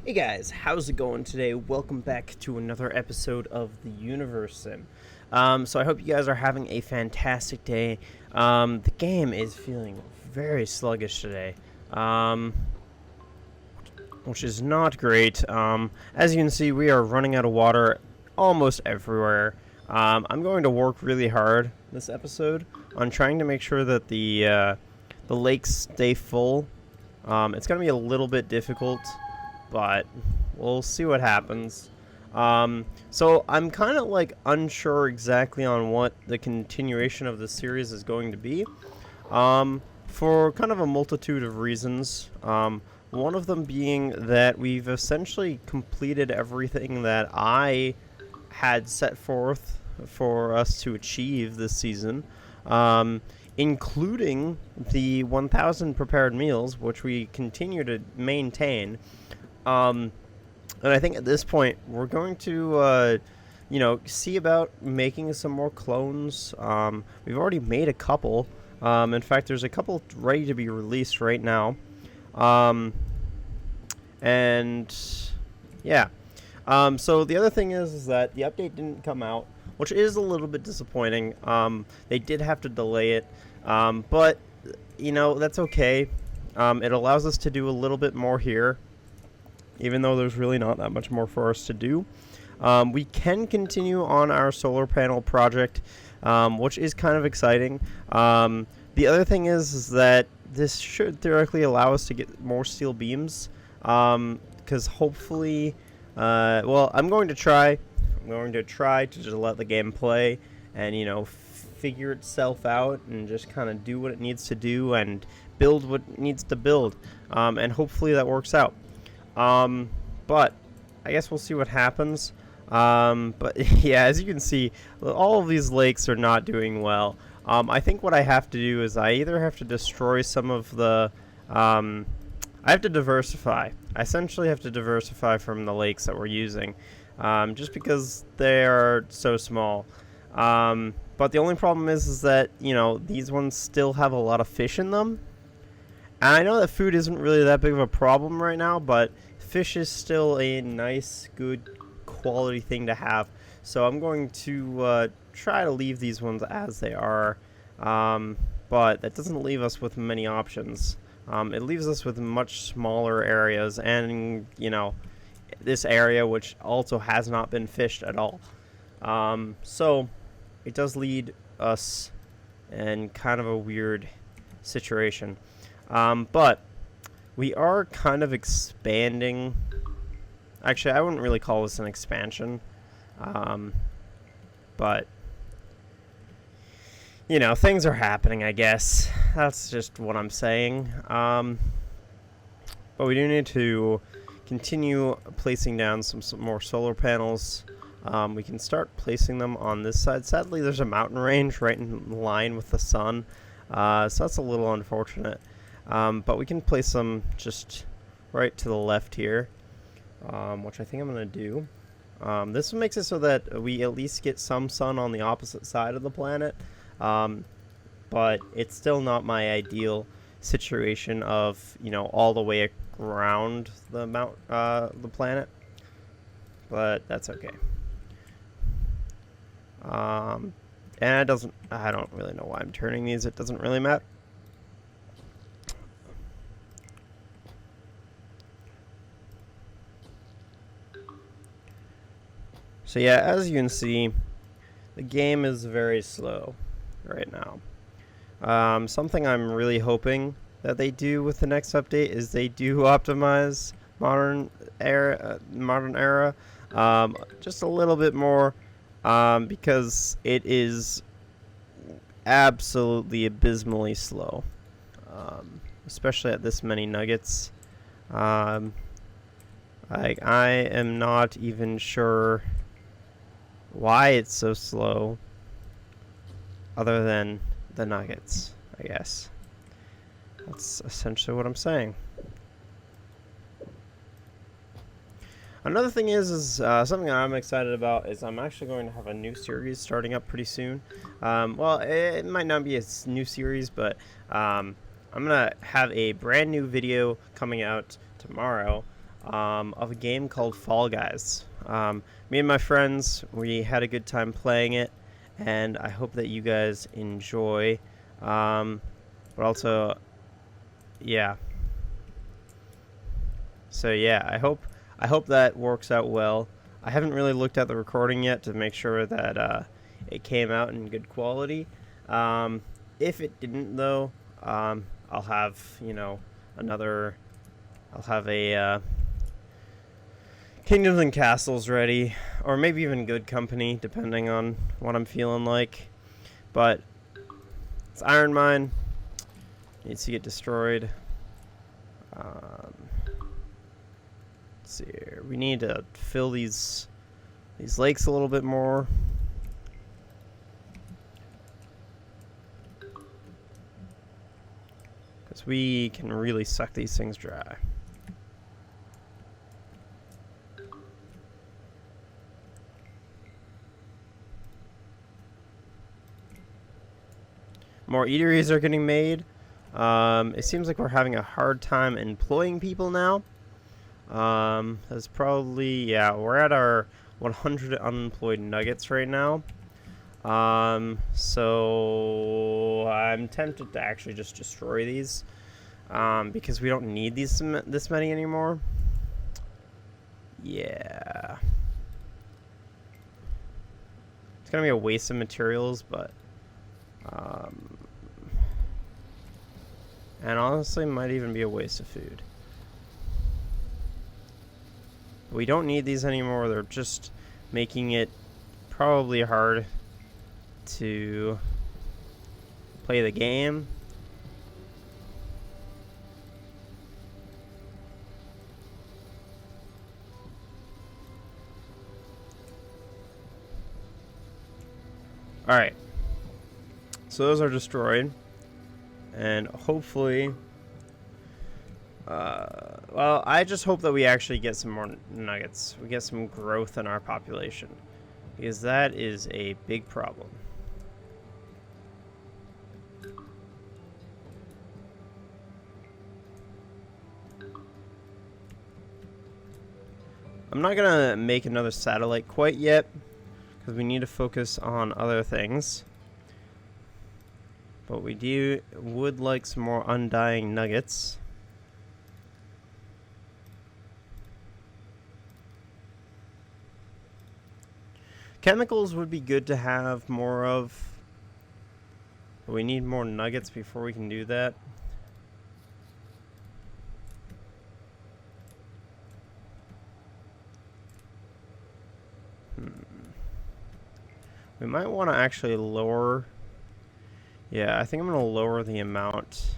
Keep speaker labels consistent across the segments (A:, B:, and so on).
A: Hey guys, how's it going today? Welcome back to another episode of the Universim. So I hope you guys are having a fantastic day. The game is feeling very sluggish today, which is not great. As you can see, we are running out of water almost everywhere. I'm going to work really hard this episode on trying to make sure that the lakes stay full. It's going to be a little bit difficult, but we'll see what happens. So I'm kind of like unsure exactly on what the continuation of the series is going to be, for kind of a multitude of reasons. One of them being that we've essentially completed everything that I had set forth for us to achieve this season, including the 1,000 prepared meals, which we continue to maintain. And I think at this point we're going to, see about making some more clones. We've already made a couple. In fact, there's a couple ready to be released right now. And yeah. So the other thing is that the update didn't come out, which is a little bit disappointing. They did have to delay it, but that's okay. It allows us to do a little bit more here, even though there's really not that much more for us to do. We can continue on our solar panel project, which is kind of exciting. The other thing is that this should theoretically allow us to get more steel beams, because hopefully, I'm going to try to just let the game play and, figure itself out and just kind of do what it needs to do and build what it needs to build, and hopefully that works out. But I guess we'll see what happens. But yeah, as you can see, all of these lakes are not doing well. I think what I have to do is I either have to destroy some of the, I have to diversify. I essentially have to diversify from the lakes that we're using, just because they are so small. But the only problem is that, these ones still have a lot of fish in them. And I know that food isn't really that big of a problem right now, but fish is still a nice, good quality thing to have. So I'm going to try to leave these ones as they are, but that doesn't leave us with many options. It leaves us with much smaller areas and, this area which also has not been fished at all. So it does lead us in kind of a weird situation. But we are kind of expanding. Actually, I wouldn't really call this an expansion. But, things are happening, I guess. That's just what I'm saying. But we do need to continue placing down some more solar panels. We can start placing them on this side. Sadly, there's a mountain range right in line with the sun. So that's a little unfortunate. But we can place them just right to the left here, which I think I'm going to do. This makes it so that we at least get some sun on the opposite side of the planet, but it's still not my ideal situation of, all the way around the planet, but that's okay. And I don't really know why I'm turning these. It doesn't really matter. So yeah, as you can see, the game is very slow right now. Something I'm really hoping that they do with the next update is they do optimize modern era, just a little bit more, because it is absolutely abysmally slow, especially at this many nuggets. I am not even sure why it's so slow, other than the nuggets, I guess. That's essentially what I'm saying. Another thing is something I'm excited about is I'm actually going to have a new series starting up pretty soon. Well, it might not be a new series, but I'm going to have a brand new video coming out tomorrow of a game called Fall Guys. Me and my friends, we had a good time playing it, and I hope that you guys enjoy. But also, yeah. So yeah, I hope that works out well. I haven't really looked at the recording yet to make sure that it came out in good quality. If it didn't, though, I'll have I'll have a Kingdoms and Castles ready, or maybe even Good Company, depending on what I'm feeling like. But it's Iron Mine. Needs to get destroyed. Let's see here. We need to fill these lakes a little bit more. Because we can really suck these things dry. More eateries are getting made. It seems like we're having a hard time employing people now. That's probably, yeah, we're at our 100 unemployed nuggets right now. So I'm tempted to actually just destroy these, because we don't need this many anymore. Yeah. It's gonna be a waste of materials, but, and honestly, might even be a waste of food. We don't need these anymore. They're just making it probably hard to play the game. Alright. So those are destroyed. And hopefully... well, I just hope that we actually get some more nuggets. We get some growth in our population. Because that is a big problem. I'm not gonna make another satellite quite yet, because we need to focus on other things. But we would like some more undying nuggets. Chemicals would be good to have more of, but we need more nuggets before we can do that. We might want to actually lower... Yeah, I think I'm going to lower the amount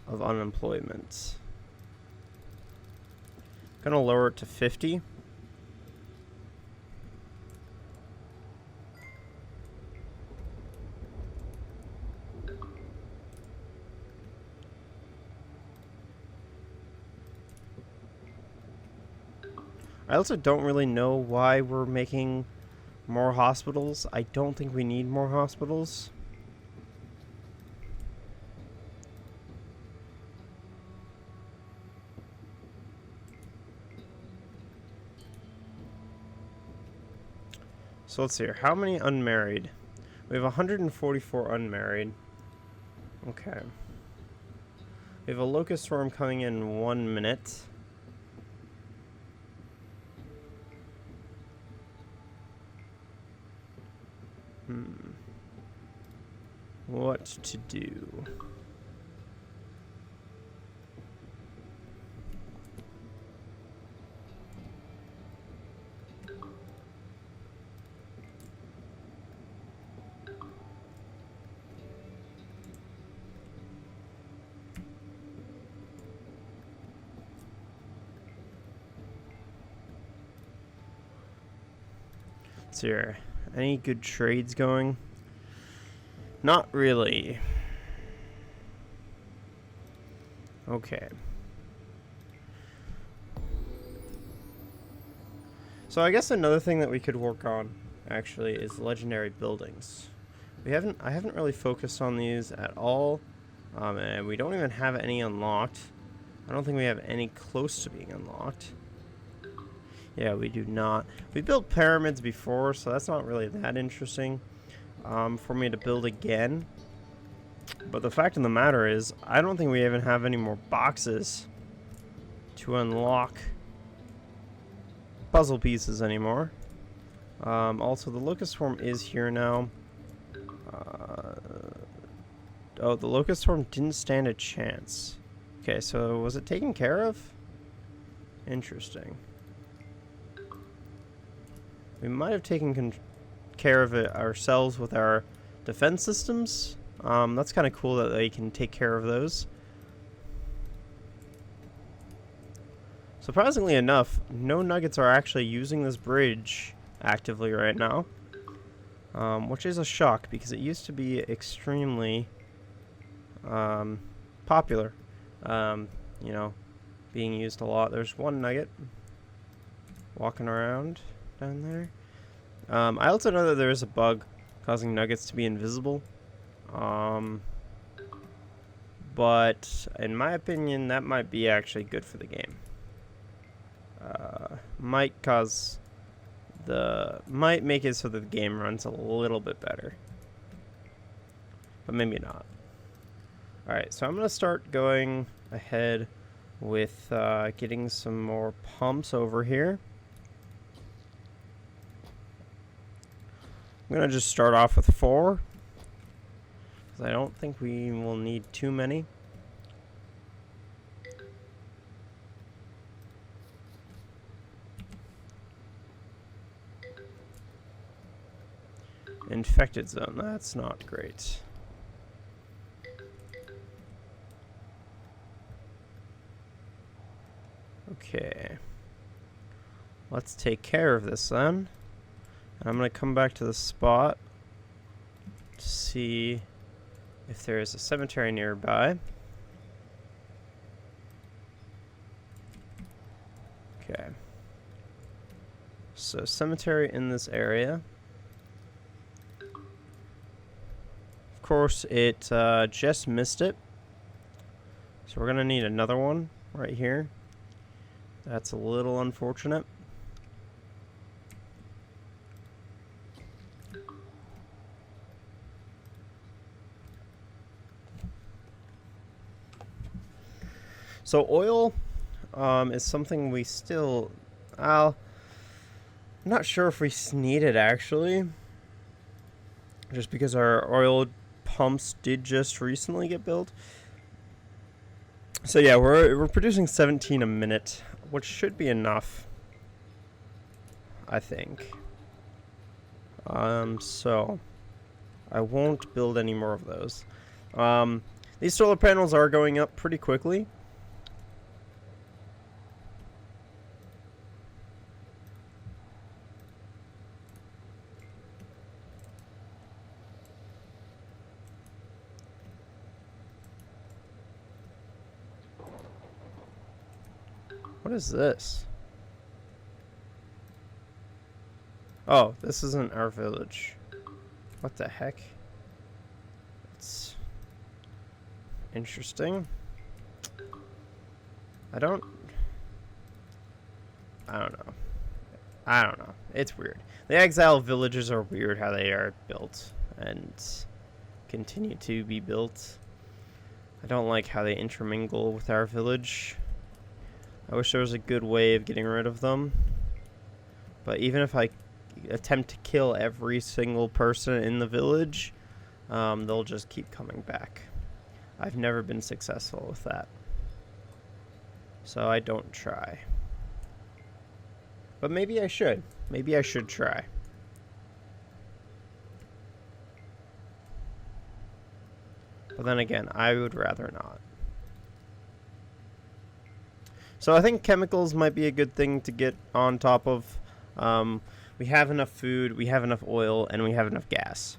A: of unemployment. I'm going to lower it to 50. I also don't really know why we're making more hospitals. I don't think we need more hospitals. So let's see here. How many unmarried? We have 144 unmarried. Okay. We have a locust swarm coming in 1 minute. What to do? Let's see here. Any good trades going? Not really. Okay. So I guess another thing that we could work on actually is legendary buildings. I haven't really focused on these at all, and we don't even have any unlocked. I don't think we have any close to being unlocked. Yeah, we do not. We built pyramids before, so that's not really that interesting for me to build again. But the fact of the matter is, I don't think we even have any more boxes to unlock puzzle pieces anymore. Also, the locust swarm is here now. Oh, the locust swarm didn't stand a chance. Okay, so was it taken care of? Interesting. We might have taken care of it ourselves with our defense systems. That's kind of cool that they can take care of those. Surprisingly enough, no nuggets are actually using this bridge actively right now. Which is a shock because it used to be extremely popular. You know, being used a lot. There's one nugget walking around down there. I also know that there is a bug causing nuggets to be invisible. But in my opinion, that might be actually good for the game. Might make it so that the game runs a little bit better. But maybe not. Alright, so I'm going to start going ahead with getting some more pumps over here. I'm going to just start off with 4. Because I don't think we will need too many. Infected zone, that's not great. Okay. Let's take care of this then. And I'm going to come back to the spot to see if there is a cemetery nearby. Okay. So, cemetery in this area. Of course, it just missed it. So we're going to need another one right here. That's a little unfortunate. So oil is something we still... I'm not sure if we need it actually. Just because our oil pumps did just recently get built. So yeah, we're producing 17 a minute, which should be enough, I think. So I won't build any more of those. These solar panels are going up pretty quickly. What is this? Oh, this isn't our village. What the heck? It's interesting. I don't know. I don't know. It's weird. The exile villages are weird how they are built and continue to be built. I don't like how they intermingle with our village. I wish there was a good way of getting rid of them. But even if I attempt to kill every single person in the village, they'll just keep coming back. I've never been successful with that. So I don't try. But maybe I should. Maybe I should try. But then again, I would rather not. So I think chemicals might be a good thing to get on top of. We have enough food, we have enough oil, and we have enough gas.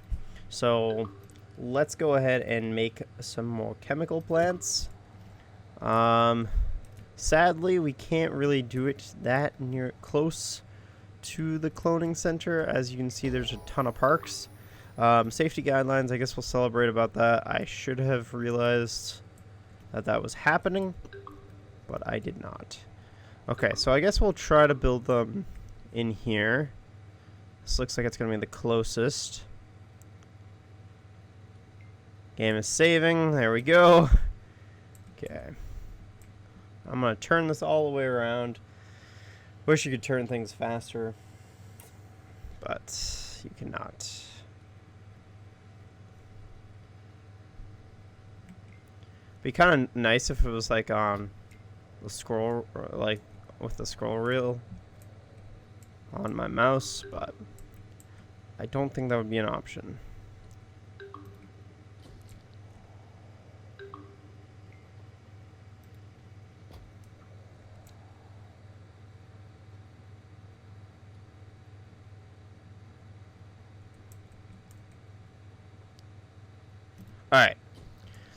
A: So let's go ahead and make some more chemical plants. Sadly, we can't really do it that close to the cloning center. As you can see, there's a ton of parks. Safety guidelines, I guess we'll celebrate about that. I should have realized that that was happening. but I did not. Okay, so I guess we'll try to build them in here. This looks like it's going to be the closest. Game is saving. There we go. Okay. I'm going to turn this all the way around. Wish you could turn things faster, but you cannot. Be kind of nice if it was like on the scroll, like with the scroll wheel on my mouse, but I don't think that would be an option. Alright.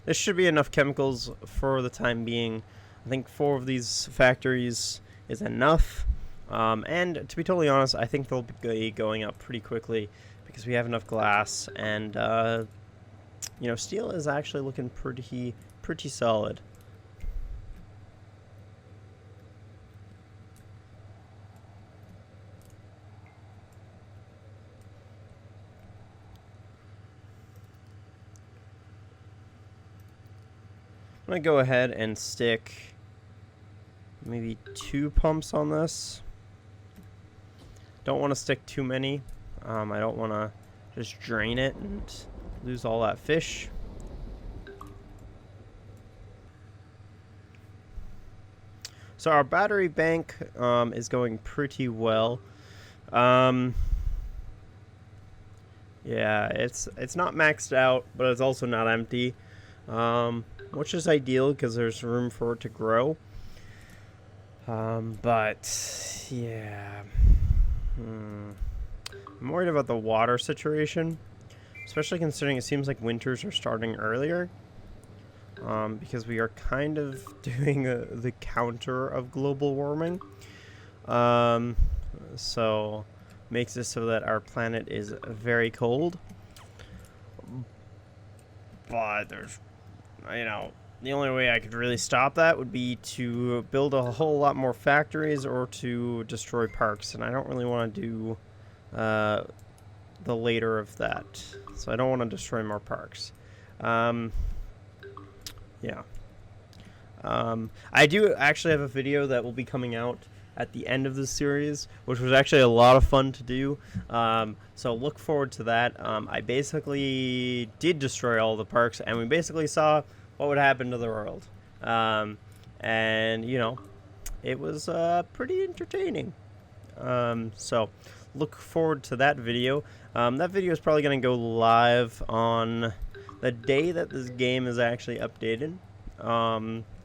A: This should be enough chemicals for the time being. I think 4 of these factories is enough. And to be totally honest, I think they'll be going up pretty quickly because we have enough glass, and you know, steel is actually looking pretty solid. I'm going to go ahead and stick maybe 2 pumps on this. Don't want to stick too many. I don't want to just drain it and lose all that fish. So our battery bank is going pretty well. Yeah, it's not maxed out, but it's also not empty. Which is ideal because there's room for it to grow. But yeah, I'm worried about the water situation, especially considering it seems like winters are starting earlier. Because we are kind of doing the counter of global warming. So makes it so that our planet is very cold. But there's, you know, the only way I could really stop that would be to build a whole lot more factories or to destroy parks, and I don't really want to do the later of that. So I don't want to destroy more parks. Yeah. I do actually have a video that will be coming out at the end of this series, which was actually a lot of fun to do. So look forward to that. I basically did destroy all the parks, and we basically saw what would happen to the world. And, you know, it was pretty entertaining. So look forward to that video. That video is probably going to go live on the day that this game is actually updated.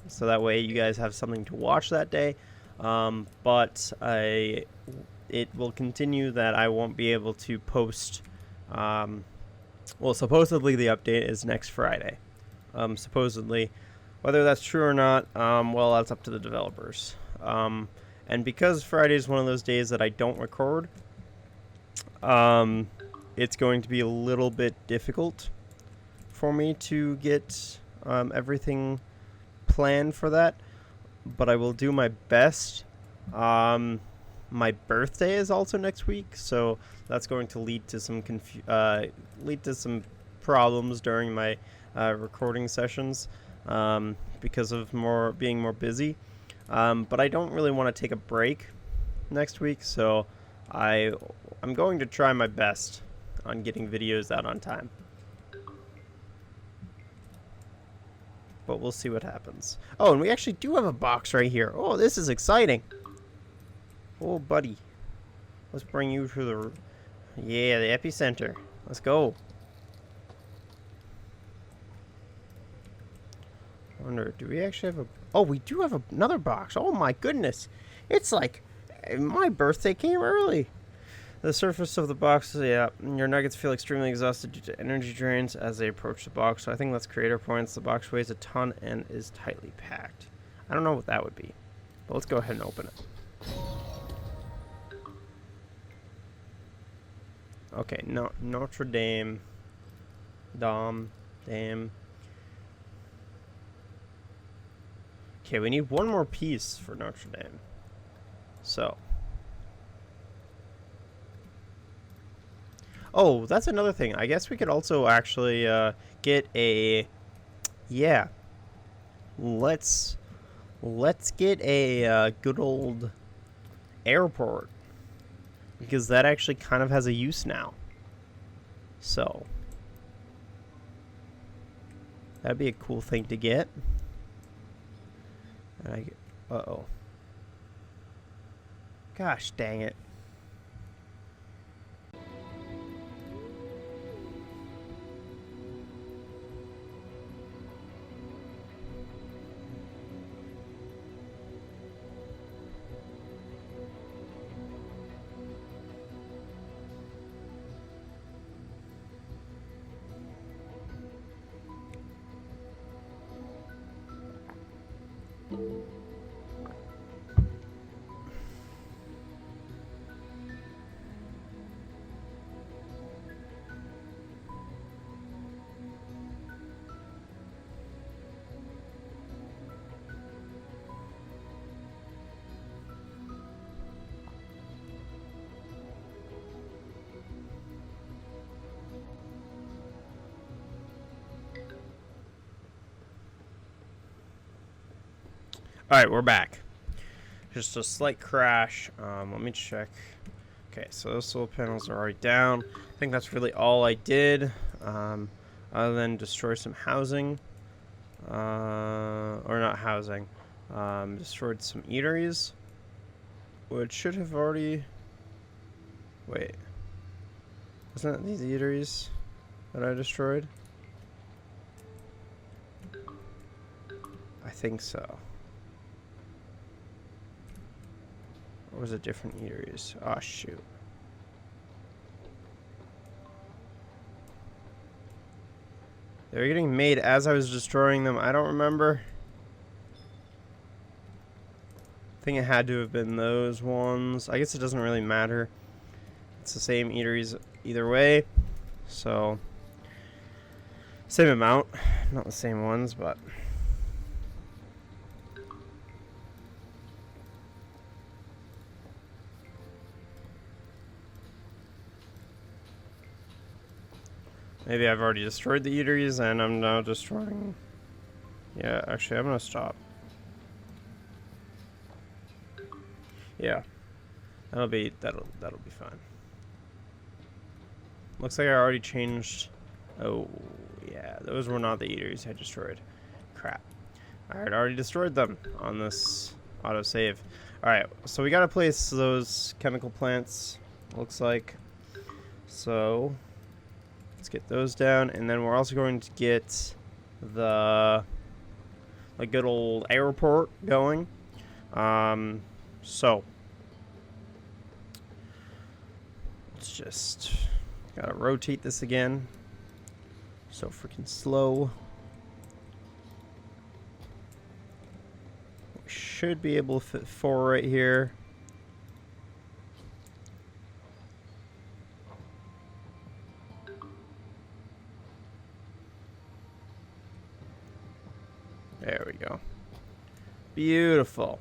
A: So that way you guys have something to watch that day. But it will continue that I won't be able to post. Well, supposedly the update is next Friday. Supposedly, whether that's true or not, well, that's up to the developers. And because Friday is one of those days that I don't record, it's going to be a little bit difficult for me to get everything planned for that, but I will do my best. My birthday is also next week, so that's going to lead to some problems during my recording sessions because of being more busy. But I don't really want to take a break next week, so I'm going to try my best on getting videos out on time. But we'll see what happens. Oh, and we actually do have a box right here. Oh, this is exciting. Oh, buddy. Let's bring you to the epicenter. Let's go. I wonder, do we actually have a... Oh, we do have another box. Oh, my goodness. It's like my birthday came early. The surface of the box, yeah, your nuggets feel extremely exhausted due to energy drains as they approach the box. So I think that's creator points. The box weighs a ton and is tightly packed. I don't know what that would be, but let's go ahead and open it. Okay, no, Notre Dame. Dame. Okay, we need one more piece for Notre Dame. So. Oh, that's another thing. I guess we could also actually get a... Yeah. Let's get a good old airport. Because that actually kind of has a use now. So. That'd be a cool thing to get. Uh-oh. Gosh dang it. Alright, we're back. Just a slight crash. Let me check. Okay, so those solar panels are already down. I think that's really all I did. Other than destroy some housing. Or not housing. Destroyed some eateries. Which should have already... Wait. Wasn't it these eateries that I destroyed? I think so. Or was it different eateries? Oh, shoot. They were getting made as I was destroying them. I don't remember. I think it had to have been those ones. I guess it doesn't really matter. It's the same eateries either way. So, same amount. Not the same ones, but... Maybe I've already destroyed the eateries and I'm now destroying... Yeah, actually I'm gonna stop. Yeah. That'll be fine. Looks like I already changed... Oh, yeah, those were not the eateries I destroyed. Crap. Alright, I already destroyed them on this autosave. Alright, so we gotta place those chemical plants, looks like. So... Let's get those down, and then we're also going to get the good old airport going. So let's just gotta rotate this again. So freaking slow. We should be able to fit 4 right here. There we go. Beautiful.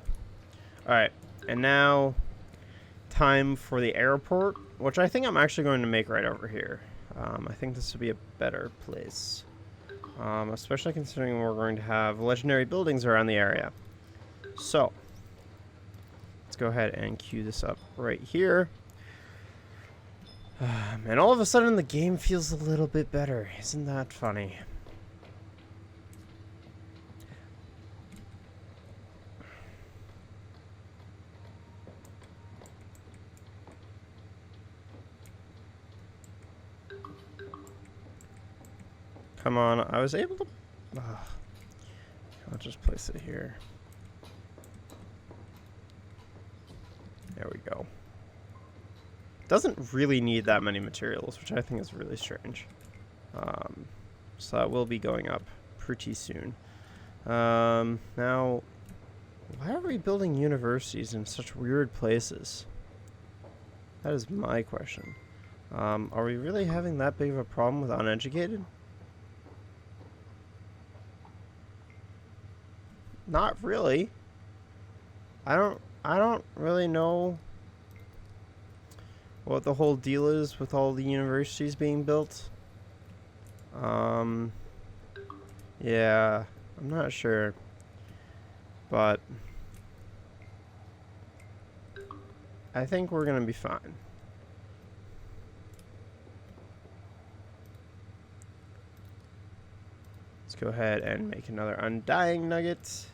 A: Alright, and now time for the airport, which I think I'm actually going to make right over here. I think this would be a better place. Especially considering we're going to have legendary buildings around the area. So, let's go ahead and queue this up right here. And all of a sudden the game feels a little bit better. Isn't that funny? Come on, I was able to... I'll just place it here. There we go. Doesn't really need that many materials, which I think is really strange. So that will be going up pretty soon. Now, why are we building universities in such weird places? That is my question. Are we really having that big of a problem with uneducated? Not really. I don't really know what the whole deal is with all the universities being built. Yeah, I'm not sure. But I think we're gonna be fine. Let's go ahead and make another undying nugget.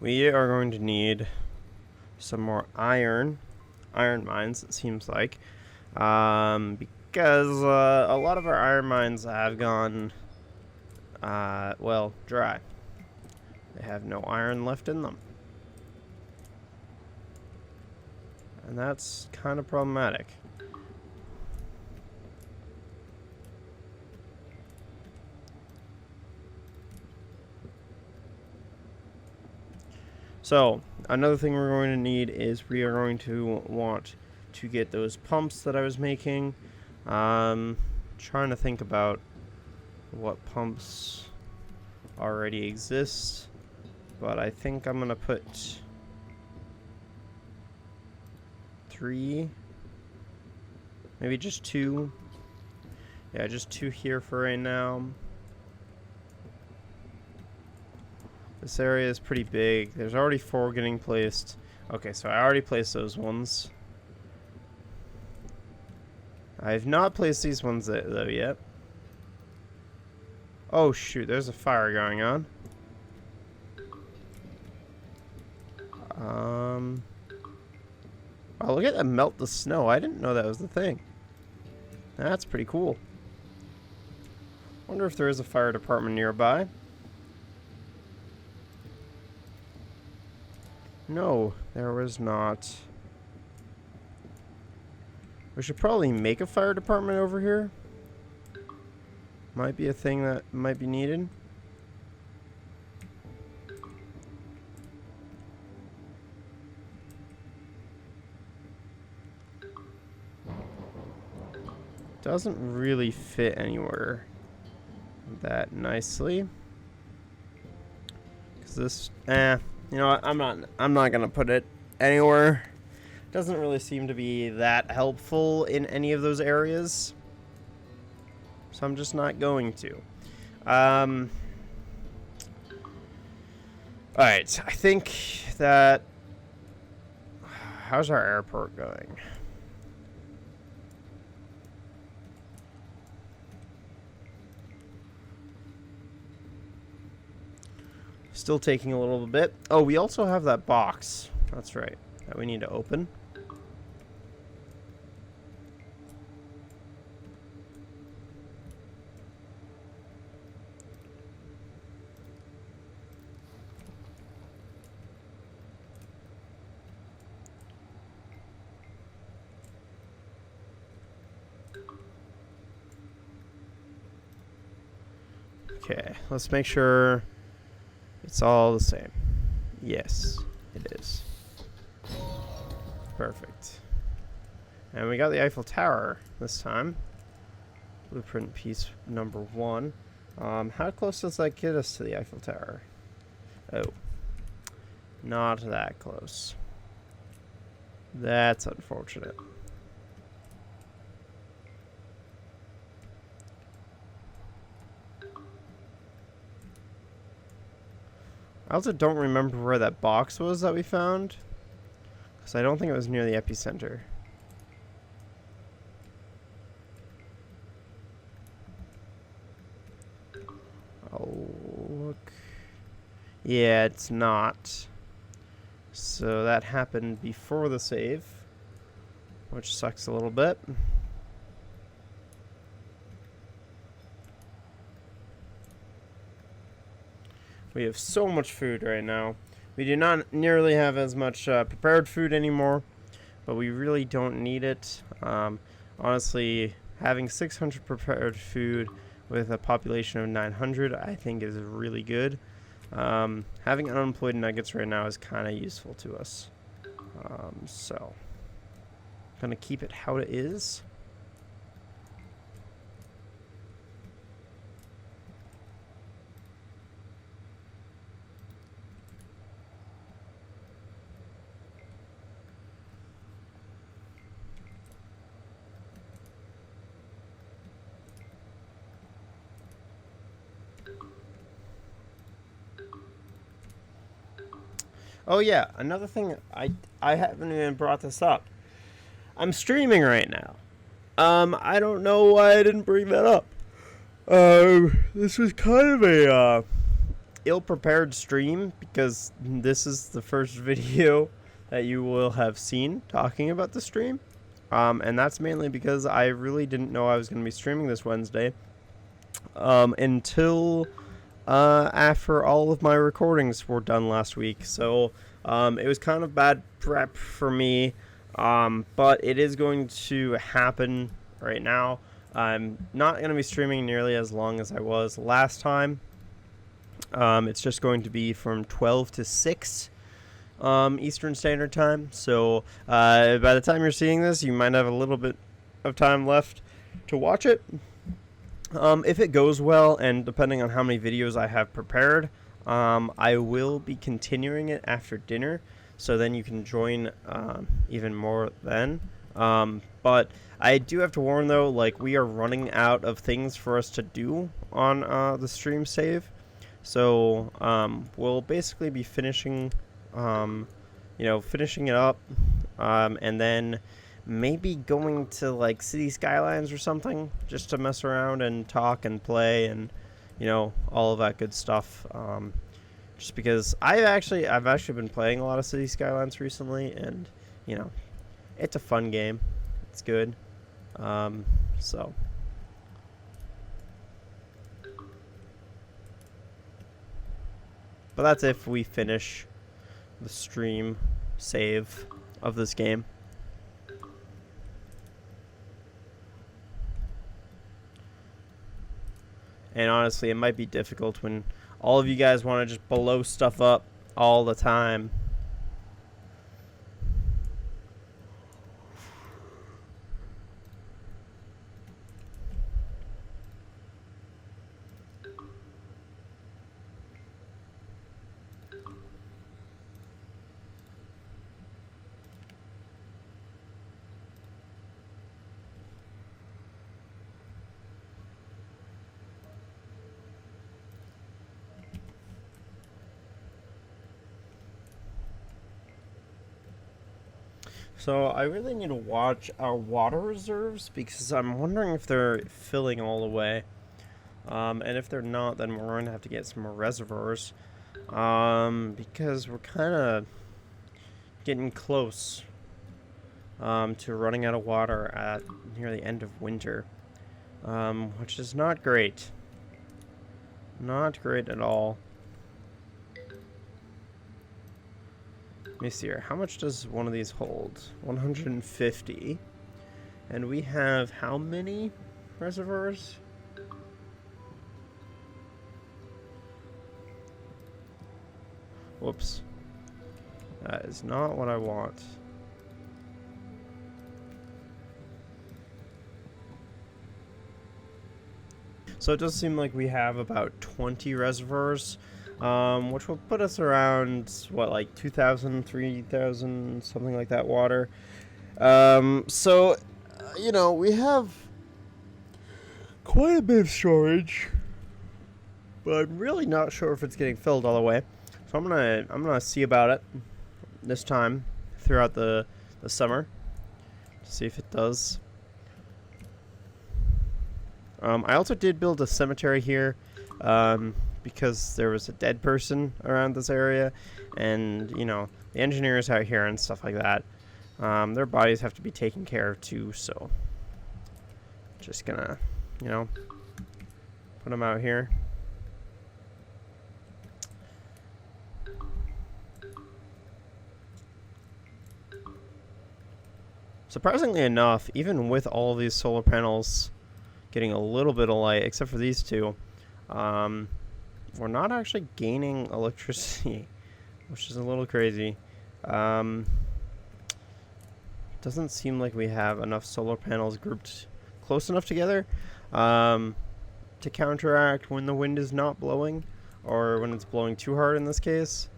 A: We are going to need some more iron mines, it seems like, because a lot of our iron mines have gone, well, dry. They have no iron left in them. And that's kind of problematic. So, another thing we're going to need is we are going to want to get those pumps that I was making. Trying to think about what pumps already exist, but I think I'm going to put 3, maybe just 2. Yeah, just 2 here for right now. This area is pretty big. There's already 4 getting placed. Okay, so I already placed those ones. I have not placed these ones though yet. Oh shoot, there's a fire going on. Oh, look at that melt the snow. I didn't know that was the thing. That's pretty cool. Wonder if there is a fire department nearby. No, there was not. We should probably make a fire department over here. Might be a thing that might be needed. Doesn't really fit anywhere that nicely. Cause this, you know what? I'm not gonna put it anywhere. Doesn't really seem to be that helpful in any of those areas, so I'm just not going to. All right, I think that. How's our airport going? Still taking a little bit. Oh, we also have that box. That's right. That we need to open. Okay, let's make sure it's all the same. Yes, it is. Perfect. And we got the Eiffel Tower this time. Blueprint piece number 1. How close does that get us to the Eiffel Tower? Oh, not that close. That's unfortunate. I also don't remember where that box was that we found, because I don't think it was near the epicenter. Oh, look. Yeah, it's not. So that happened before the save, which sucks a little bit. We have so much food right now. We do not nearly have as much prepared food anymore, but we really don't need it. Honestly, having 600 prepared food with a population of 900, I think is really good. Having unemployed nuggets right now is kind of useful to us. So, gonna keep it how it is. Oh yeah, another thing, I haven't even brought this up. I'm streaming right now. I don't know why I didn't bring that up. This was kind of a ill-prepared stream because this is the first video that you will have seen talking about the stream. And that's mainly because I really didn't know I was going to be streaming this Wednesday until after all of my recordings were done last week. So it was kind of bad prep for me, but it is going to happen right now. I'm not going to be streaming nearly as long as I was last time. It's just going to be from 12 to 6 Eastern Standard Time. So by the time you're seeing this, you might have a little bit of time left to watch it. If it goes well, and depending on how many videos I have prepared, I will be continuing it after dinner, so then you can join even more then. But I do have to warn though, like, we are running out of things for us to do on the stream save. So we'll basically be finishing, finishing it up, and then maybe going to like Cities Skylines or something, just to mess around and talk and play and all of that good stuff. Just because I've actually been playing a lot of Cities Skylines recently, and it's a fun game. It's good. So. But that's if we finish the stream save of this game. And honestly, it might be difficult when all of you guys want to just blow stuff up all the time. So I really need to watch our water reserves because I'm wondering if they're filling all the way. And if they're not, then we're going to have to get some more reservoirs. Because we're kind of getting close to running out of water at near the end of winter. Which is not great. Not great at all. Let me see here. How much does one of these hold? 150. And we have how many reservoirs? Whoops. That is not what I want. So it does seem like we have about 20 reservoirs. Which will put us around, what, like 2,000, 3,000, something like that water. So, we have quite a bit of storage, but I'm really not sure if it's getting filled all the way. So I'm gonna see about it this time throughout the summer to see if it does. I also did build a cemetery here. Because there was a dead person around this area, and the engineers out here and stuff like that, their bodies have to be taken care of too. So just gonna put them out here. Surprisingly enough, even with all these solar panels getting a little bit of light, except for these two. We're not actually gaining electricity, which is a little crazy. Doesn't seem like we have enough solar panels grouped close enough together to counteract when the wind is not blowing, or when it's blowing too hard in this case.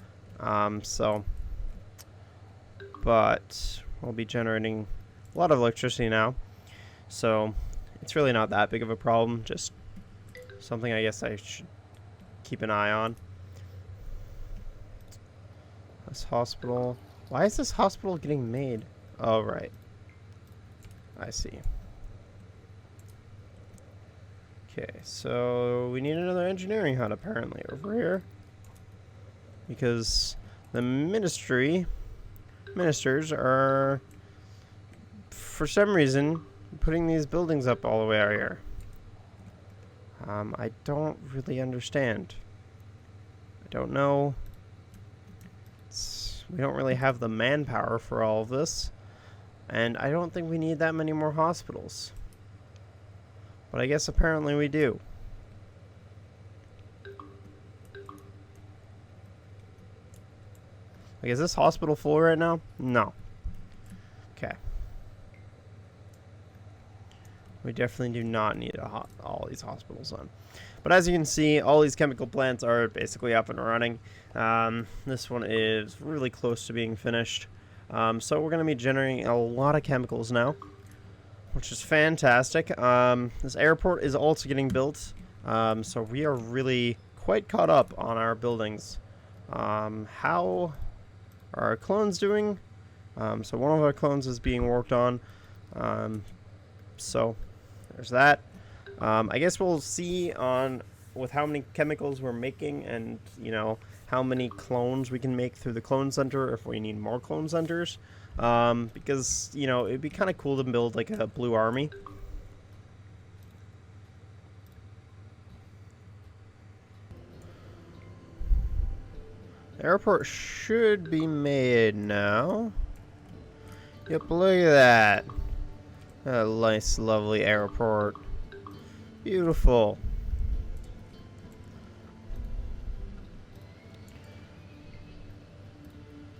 A: But we'll be generating a lot of electricity now, so it's really not that big of a problem, just something I guess I should keep an eye on. This hospital. Why is this hospital getting made? Oh, right. I see. Okay, so we need another engineering hut apparently over here, because the ministers are, for some reason, putting these buildings up all the way out here. I don't really understand. I don't know. We don't really have the manpower for all of this, and I don't think we need that many more hospitals. But I guess apparently we do. Like, is this hospital full right now? No. Okay. We definitely do not need all these hospitals on. But as you can see, all these chemical plants are basically up and running. This one is really close to being finished. So we're going to be generating a lot of chemicals now, which is fantastic. This airport is also getting built. So we are really quite caught up on our buildings. How are our clones doing? So one of our clones is being worked on. So there's that. I guess we'll see with how many chemicals we're making, and how many clones we can make through the clone center, if we need more clone centers. Because it'd be kind of cool to build like a blue army. The airport should be made now. Yep, look at that. A nice, lovely airport. Beautiful.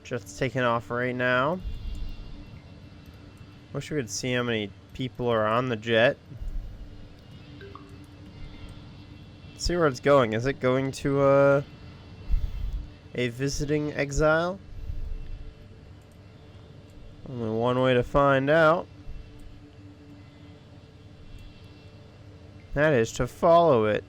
A: Jet's taking off right now. Wish we could see how many people are on the jet. Let's see where it's going. Is it going to a visiting exile? Only one way to find out. That is to follow it.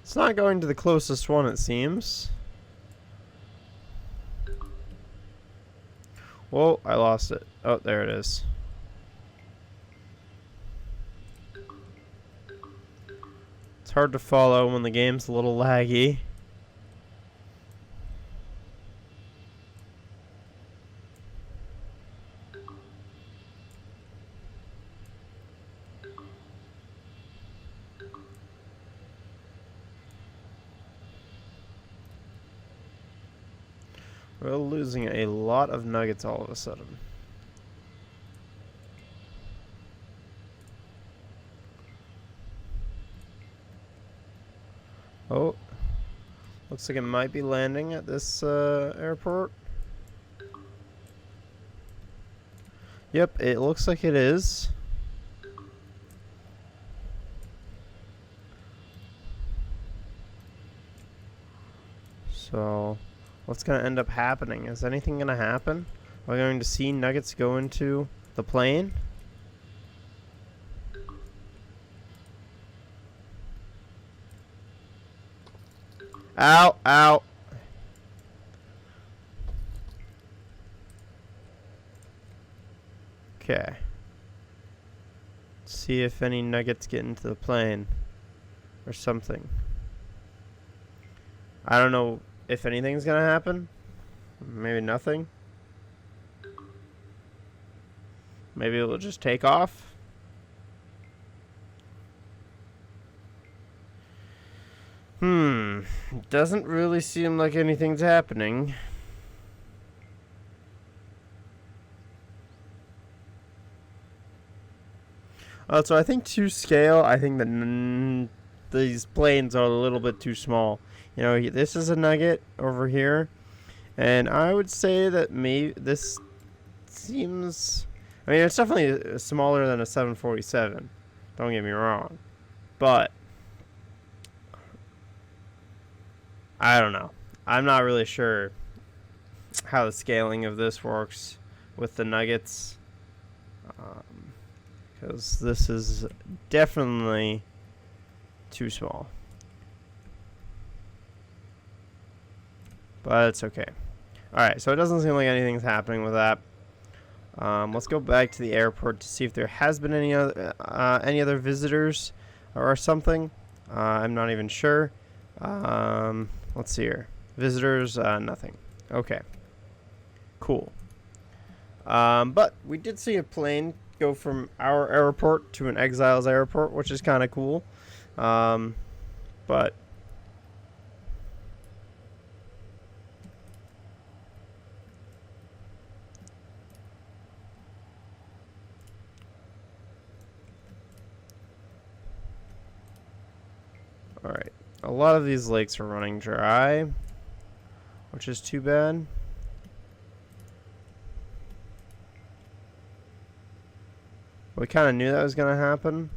A: It's not going to the closest one, it seems. Whoa, I lost it. Oh, there it is. It's hard to follow when the game's a little laggy. We're losing a lot of nuggets all of a sudden. Oh, looks like it might be landing at this airport. Yep, it looks like it is. So, what's going to end up happening? Is anything going to happen? Are we going to see nuggets go into the plane? Ow, ow. Okay. Let's see if any nuggets get into the plane or something. I don't know if anything's gonna happen. Maybe nothing. Maybe it'll just take off. Doesn't really seem like anything's happening. So I think to scale, I think that these planes are a little bit too small. You know, this is a Nugget over here, and I would say that maybe this seems... I mean, it's definitely smaller than a 747. Don't get me wrong. But I don't know. I'm not really sure how the scaling of this works with the Nuggets. Because this is definitely too small. But it's okay. Alright, so it doesn't seem like anything's happening with that. Let's go back to the airport to see if there has been any other visitors or something. I'm not even sure. Let's see here. Visitors, nothing. Okay. Cool. But we did see a plane go from our airport to an exile's airport, which is kind of cool. But alright. A lot of these lakes are running dry, which is too bad. We kind of knew that was going to happen.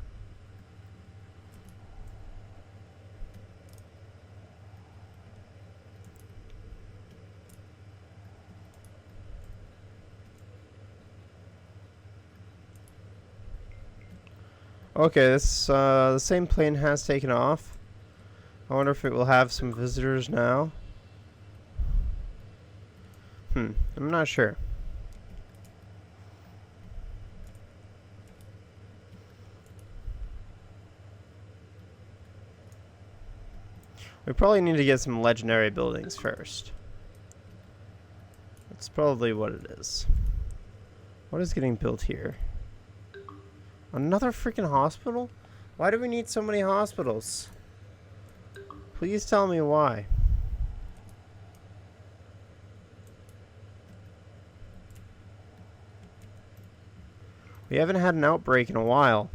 A: Okay, this the same plane has taken off. I wonder if it will have some visitors now. I'm not sure. We probably need to get some legendary buildings first. That's probably what it is. What is getting built here? Another freaking hospital? Why do we need so many hospitals? Please tell me why. We haven't had an outbreak in a while.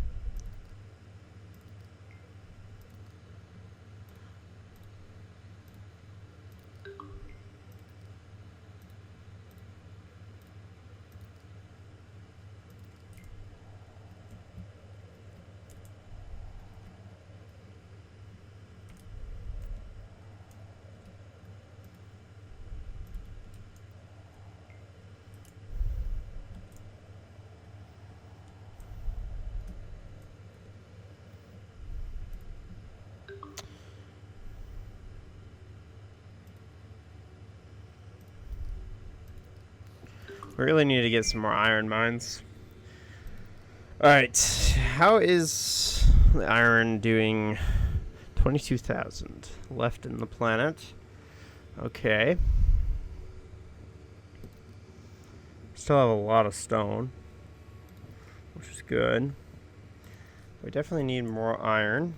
A: We really need to get some more iron mines. Alright, how is the iron doing? 22,000 left in the planet. Okay. Still have a lot of stone, which is good. We definitely need more iron.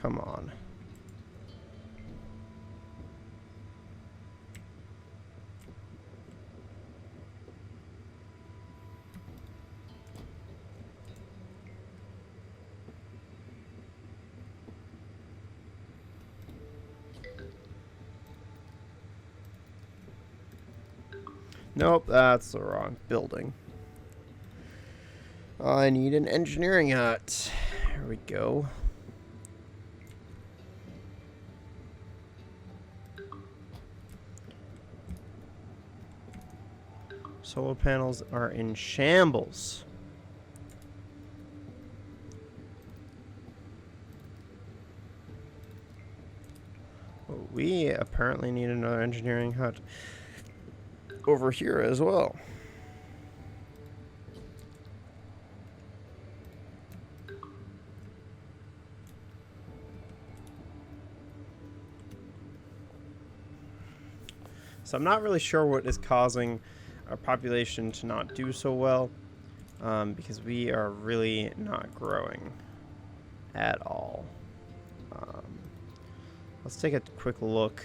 A: Come on. Nope, that's the wrong building. I need an engineering hut. Here we go. Solar panels are in shambles. Well, we apparently need another engineering hut over here as well. So I'm not really sure what is causing our population to not do so well. because we are really not growing at all. Let's take a quick look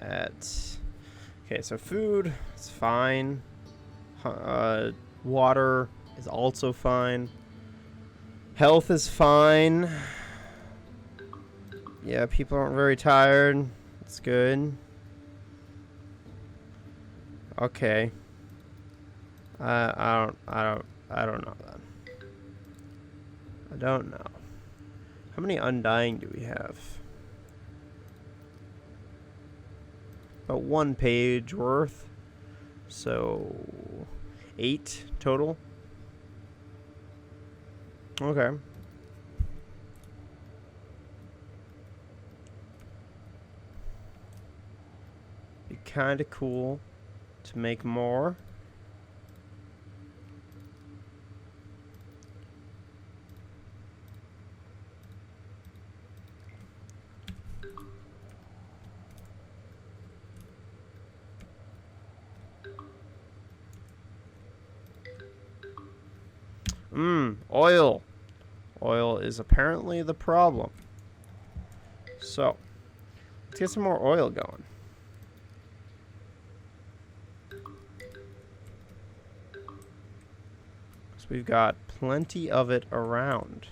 A: at... Okay, so food is fine. Water is also fine. Health is fine. Yeah, people aren't very tired. It's good. Okay. I don't know then. I don't know. How many undying do we have? About 1 page worth. So 8 total. Okay. Be kind of cool to make more. Oil. Oil is apparently the problem. So, let's get some more oil going. So we've got plenty of it around.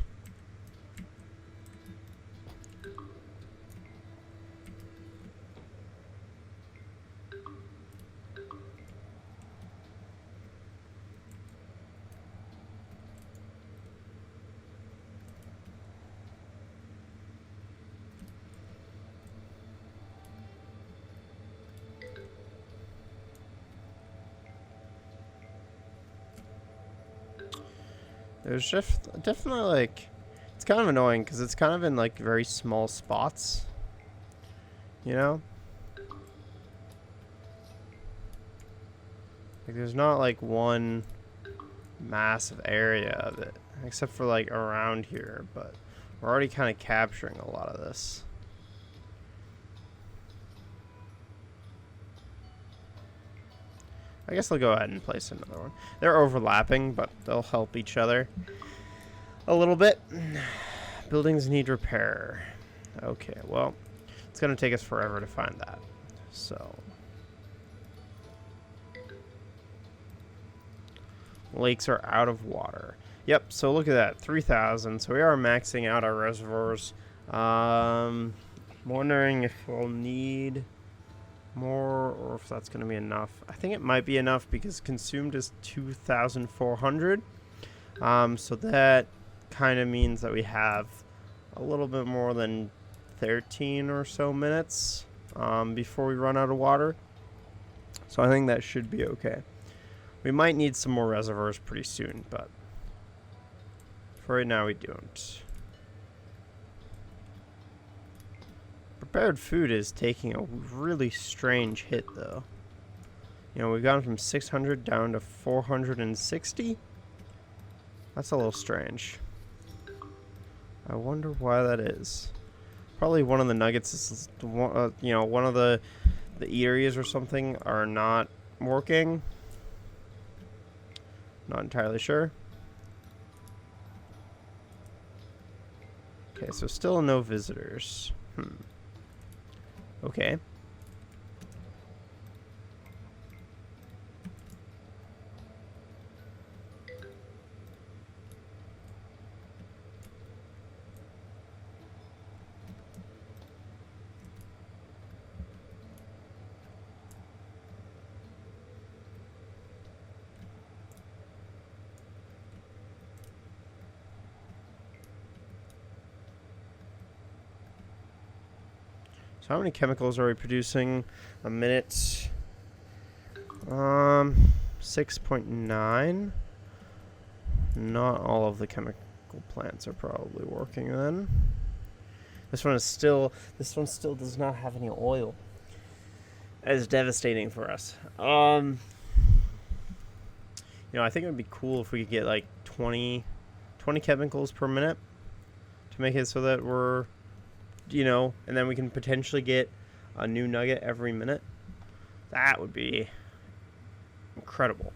A: There's definitely like, it's kind of annoying because it's kind of in like very small spots, you know? Like there's not like one massive area of it, except for like around here, but we're already kind of capturing a lot of this. I guess I'll go ahead and place another one. They're overlapping, but they'll help each other a little bit. Buildings need repair. Okay, well, it's going to take us forever to find that. So, lakes are out of water. Yep, so look at that, 3,000. So we are maxing out our reservoirs. Wondering if we'll need more or if that's going to be enough. I think it might be enough because consumed is 2,400. So that kind of means that we have a little bit more than 13 or so minutes before we run out of water. So I think that should be okay. We might need some more reservoirs pretty soon, but for right now we don't. Prepared food is taking a really strange hit, though. You know, we've gone from 600 down to 460. That's a little strange. I wonder why that is. Probably one of the nuggets is, you know, one of the eateries or something are not working. Not entirely sure. Okay, so still no visitors. Okay. How many chemicals are we producing a minute? 6.9. Not all of the chemical plants are probably working then. This one still does not have any oil. That is devastating for us. You know, I think it would be cool if we could get like 20 chemicals per minute to make it so that we're, you know, and then we can potentially get a new nugget every minute. That would be incredible.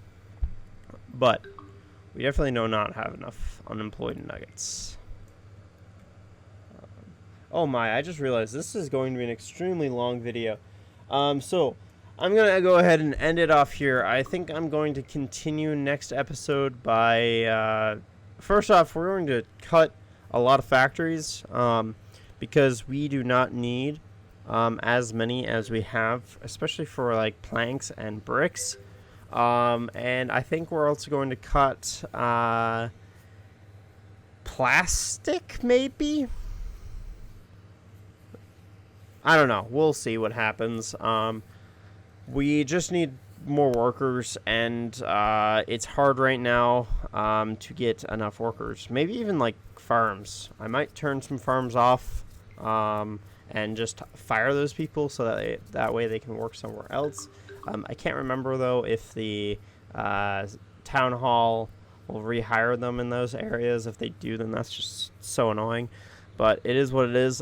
A: But We definitely do not have enough unemployed nuggets. Oh my, I just realized this is going to be an extremely long video. So I'm going to go ahead and end it off here. I think I'm going to continue next episode by, first off, we're going to cut a lot of factories, because we do not need as many as we have, especially for like planks and bricks. And I think we're also going to cut plastic, maybe? I don't know. We'll see what happens. We just need more workers, and it's hard right now to get enough workers. Maybe even like farms. I might turn some farms off and just fire those people so that way they can work somewhere else. I can't remember though if the town hall will rehire them in those areas. If they do, then that's just so annoying. But it is what it is.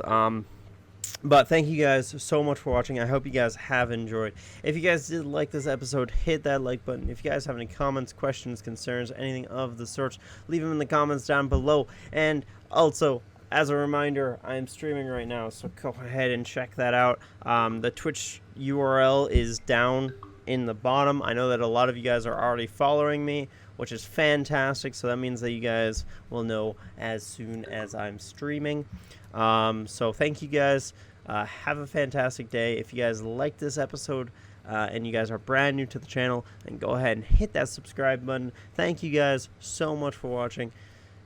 A: But thank you guys so much for watching. I hope you guys have enjoyed. If you guys did like this episode, hit that like button. If you guys have any comments, questions, concerns, anything of the sort, leave them in the comments down below. And also, as a reminder, I'm streaming right now, so go ahead and check that out. The Twitch URL is down in the bottom. I know that a lot of you guys are already following me, which is fantastic, so that means that you guys will know as soon as I'm streaming. So thank you guys. Have a fantastic day. If you guys like this episode and you guys are brand new to the channel, then go ahead and hit that subscribe button. Thank you guys so much for watching.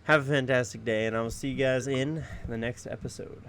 A: Have a fantastic day, and I will see you guys in the next episode.